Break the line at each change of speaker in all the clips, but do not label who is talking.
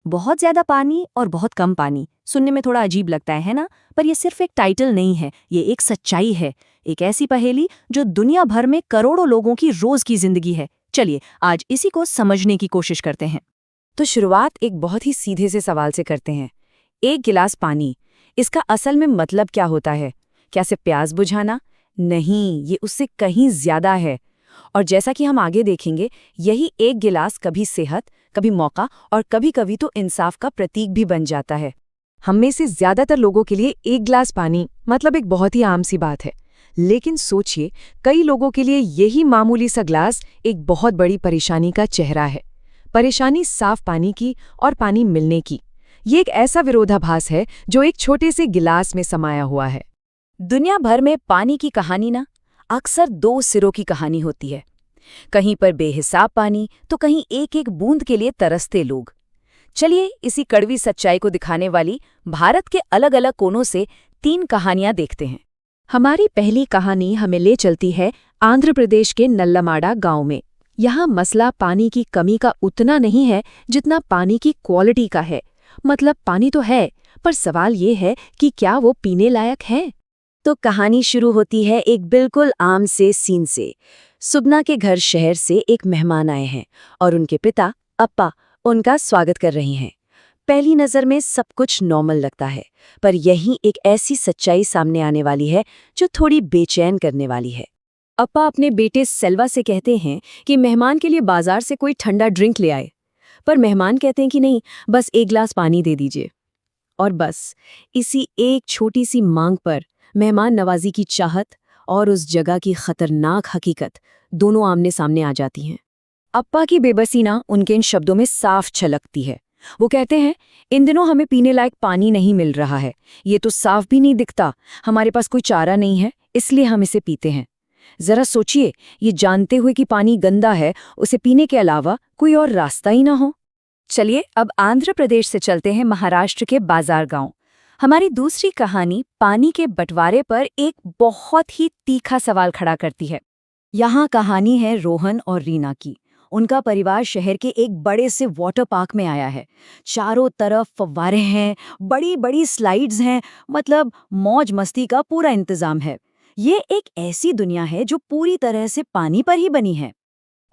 बहुत ज्यादा पानी और बहुत कम पानी सुनने में थोड़ा अजीब लगता है ना? पर यह सिर्फ एक टाइटल नहीं है, ये एक सच्चाई है। एक ऐसी पहेली जो दुनिया भर में करोड़ों लोगों की रोज की जिंदगी है। चलिए आज इसी को समझने की कोशिश करते हैं।
तो शुरुआत एक बहुत ही सीधे से सवाल से करते हैं। एक गिलास पानी, इसका असल में मतलब क्या होता है? क्या सिर्फ प्यास बुझाना? नहीं, ये उससे कहीं ज्यादा है। और जैसा कि हम आगे देखेंगे, यही एक गिलास कभी सेहत, कभी मौका और कभी-कभी तो इंसाफ का प्रतीक भी बन जाता है। हम में से ज्यादातर लोगों के लिए एक गिलास पानी मतलब एक बहुत ही आम सी बात है। लेकिन सोचिए, कई लोगों के लिए यही मामूली सा गिलास एक बहुत बड़ी परेशानी का चेहरा है। परेशानी साफ पानी की और पानी मिलने की। ये एक ऐसा विरोधाभास है जो एक छोटे से गिलास में समाया हुआ है।
दुनिया भर में पानी की कहानी ना अक्सर दो सिरों की कहानी होती है। कहीं पर बेहिसाब पानी तो कहीं एक एक बूंद के लिए तरसते लोग। चलिए इसी कड़वी सच्चाई को दिखाने वाली भारत के अलग अलग कोनों से 3 कहानियां देखते हैं।
हमारी पहली कहानी हमें ले चलती है आंध्र प्रदेश के नल्लमाड़ा गांव में। यहाँ मसला पानी की कमी का उतना नहीं है जितना पानी की क्वालिटी का है। मतलब पानी तो है, पर सवाल ये है कि क्या वो पीने लायक है?
तो कहानी शुरू होती है एक बिल्कुल आम से सीन से। सुबना के घर शहर से एक मेहमान आए हैं और उनके पिता अप्पा उनका स्वागत कर रहे हैं। पहली नज़र में सब कुछ नॉर्मल लगता है, पर यहीं एक ऐसी सच्चाई सामने आने वाली है जो थोड़ी बेचैन करने वाली है। अप्पा अपने बेटे सेल्वा से कहते हैं कि मेहमान के लिए बाजार से कोई ठंडा ड्रिंक ले आए, पर मेहमान कहते हैं कि नहीं, बस एक गिलास पानी दे दीजिए। और बस इसी एक छोटी सी मांग पर मेहमान नवाजी की चाहत और उस जगह की खतरनाक हकीकत दोनों आमने सामने आ जाती हैं। अप्पा की बेबसी ना उनके इन शब्दों में साफ छलकती है। वो कहते हैं, इन दिनों हमें पीने लायक पानी नहीं मिल रहा है, ये तो साफ भी नहीं दिखता। हमारे पास कोई चारा नहीं है, इसलिए हम इसे पीते हैं। जरा सोचिए, ये जानते हुए कि पानी गंदा है, उसे पीने के अलावा कोई और रास्ता ही ना हो। चलिए अब आंध्र प्रदेश से चलते हैं महाराष्ट्र के बाजार गांव। हमारी दूसरी कहानी पानी के बंटवारे पर एक बहुत ही तीखा सवाल खड़ा करती है। यहाँ कहानी है रोहन और रीना की। उनका परिवार शहर के एक बड़े से वाटर पार्क में आया है। चारों तरफ फव्वारे हैं, बड़ी बड़ी स्लाइड्स हैं, मतलब मौज मस्ती का पूरा इंतजाम है। ये एक ऐसी दुनिया है जो पूरी तरह से पानी पर ही बनी है।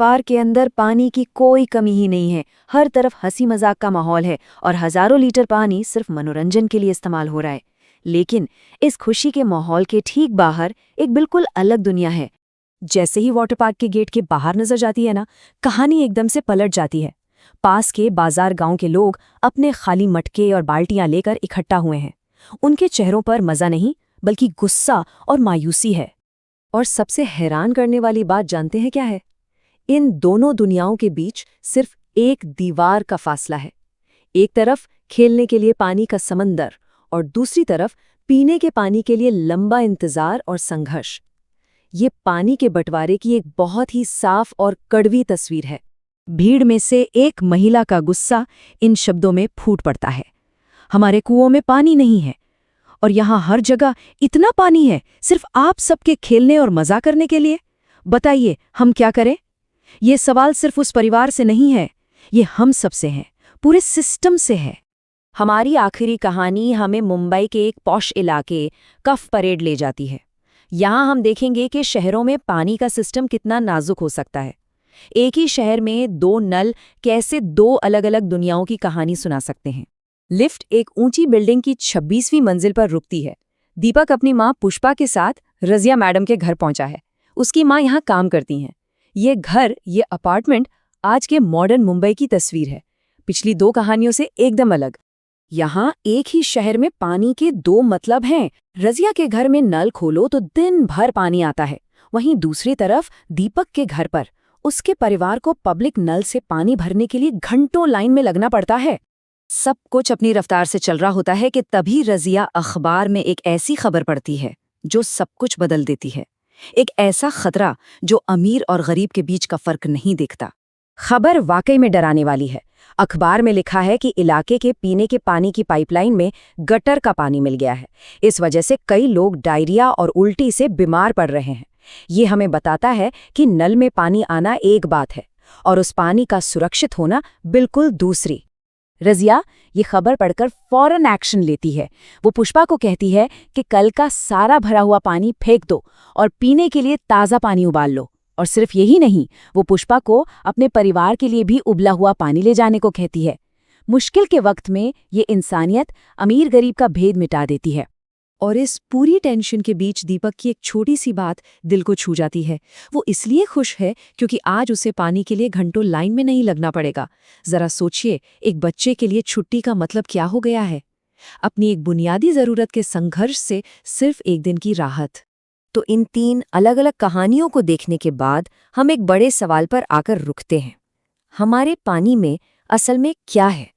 पार्क के अंदर पानी की कोई कमी ही नहीं है। हर तरफ हंसी मजाक का माहौल है और हजारों लीटर पानी सिर्फ मनोरंजन के लिए इस्तेमाल हो रहा है। लेकिन इस खुशी के माहौल के ठीक बाहर एक बिल्कुल अलग दुनिया है। जैसे ही वाटर पार्क के गेट के बाहर नजर जाती है ना, कहानी एकदम से पलट जाती है। पास के बाजार गांव के लोग अपने खाली मटके और बाल्टियां लेकर इकट्ठा हुए हैं। उनके चेहरों पर मजा नहीं, बल्कि गुस्सा और मायूसी है। और सबसे हैरान करने वाली बात जानते हैं क्या है? इन दोनों दुनियाओं के बीच सिर्फ एक दीवार का फासला है। एक तरफ खेलने के लिए पानी का समंदर और दूसरी तरफ पीने के पानी के लिए लंबा इंतजार और संघर्ष। ये पानी के बंटवारे की एक बहुत ही साफ और कड़वी तस्वीर है। भीड़ में से एक महिला का गुस्सा इन शब्दों में फूट पड़ता है, हमारे कुओं में पानी नहीं है और यहाँ हर जगह इतना पानी है सिर्फ आप सबके खेलने और मजा करने के लिए। बताइए हम क्या करें? ये सवाल सिर्फ उस परिवार से नहीं है, ये हम सब से है, पूरे सिस्टम से है। हमारी आखिरी कहानी हमें मुंबई के एक पॉश इलाके कफ परेड ले जाती है। यहाँ हम देखेंगे कि शहरों में पानी का सिस्टम कितना नाजुक हो सकता है। एक ही शहर में 2 नल कैसे 2 अलग अलग दुनियाओं की कहानी सुना सकते हैं। लिफ्ट एक ऊंची बिल्डिंग की 26वीं मंजिल पर रुकती है। दीपक अपनी माँ पुष्पा के साथ रजिया मैडम के घर पहुंचा है। उसकी माँ यहाँ काम करती हैं। ये अपार्टमेंट आज के मॉडर्न मुंबई की तस्वीर है, पिछली 2 कहानियों से एकदम अलग। यहाँ एक ही शहर में पानी के 2 मतलब हैं। रजिया के घर में नल खोलो तो दिन भर पानी आता है, वहीं दूसरी तरफ दीपक के घर पर उसके परिवार को पब्लिक नल से पानी भरने के लिए घंटों लाइन में लगना पड़ता है। सब कुछ अपनी रफ्तार से चल रहा होता है कि तभी रजिया अखबार में एक ऐसी खबर पढ़ती है जो सब कुछ बदल देती है। एक ऐसा खतरा जो अमीर और गरीब के बीच का फर्क नहीं देखता। खबर वाकई में डराने वाली है। अखबार में लिखा है कि इलाके के पीने के पानी की पाइपलाइन में गटर का पानी मिल गया है। इस वजह से कई लोग डायरिया और उल्टी से बीमार पड़ रहे हैं। ये हमें बताता है कि नल में पानी आना एक बात है और उस पानी का सुरक्षित होना बिल्कुल दूसरी।
रज़िया ये खबर पढ़कर फौरन एक्शन लेती है। वो पुष्पा को कहती है कि कल का सारा भरा हुआ पानी फेंक दो और पीने के लिए ताज़ा पानी उबाल लो। और सिर्फ यही नहीं, वो पुष्पा को अपने परिवार के लिए भी उबला हुआ पानी ले जाने को कहती है। मुश्किल के वक्त में ये इंसानियत अमीर गरीब का भेद मिटा देती है।
और इस पूरी टेंशन के बीच दीपक की एक छोटी सी बात दिल को छू जाती है। वो इसलिए खुश है क्योंकि आज उसे पानी के लिए घंटों लाइन में नहीं लगना पड़ेगा। जरा सोचिए, एक बच्चे के लिए छुट्टी का मतलब क्या हो गया है? अपनी एक बुनियादी जरूरत के संघर्ष से सिर्फ एक दिन की राहत।
तो इन 3 अलग-अलग कहानियों को देखने के बाद हम एक बड़े सवाल पर आकर रुकते हैं। हमारे पानी में असल में क्या है?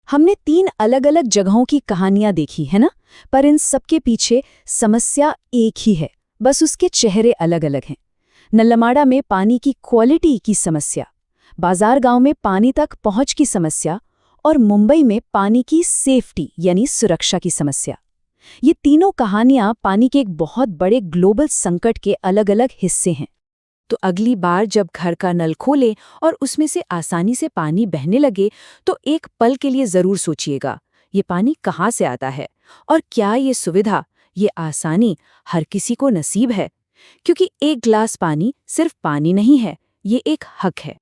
हमने 3 अलग-अलग जगहों की कहानियां देखी है ना, पर इन सबके पीछे समस्या एक ही है, बस उसके चेहरे अलग-अलग हैं। नल्लमाड़ा में पानी की क्वालिटी की समस्या, बाजार गांव में पानी तक पहुंच की समस्या और मुंबई में पानी की सेफ्टी यानी सुरक्षा की समस्या। ये तीनों कहानियां पानी के एक बहुत बड़े ग्लोबल संकट के अलग-अलग हिस्से हैं।
तो अगली बार जब घर का नल खोलें और उसमें से आसानी से पानी बहने लगे तो एक पल के लिए जरूर सोचिएगा, ये पानी कहाँ से आता है और क्या ये सुविधा, ये आसानी हर किसी को नसीब है? क्योंकि एक गिलास पानी सिर्फ पानी नहीं है, ये एक हक है।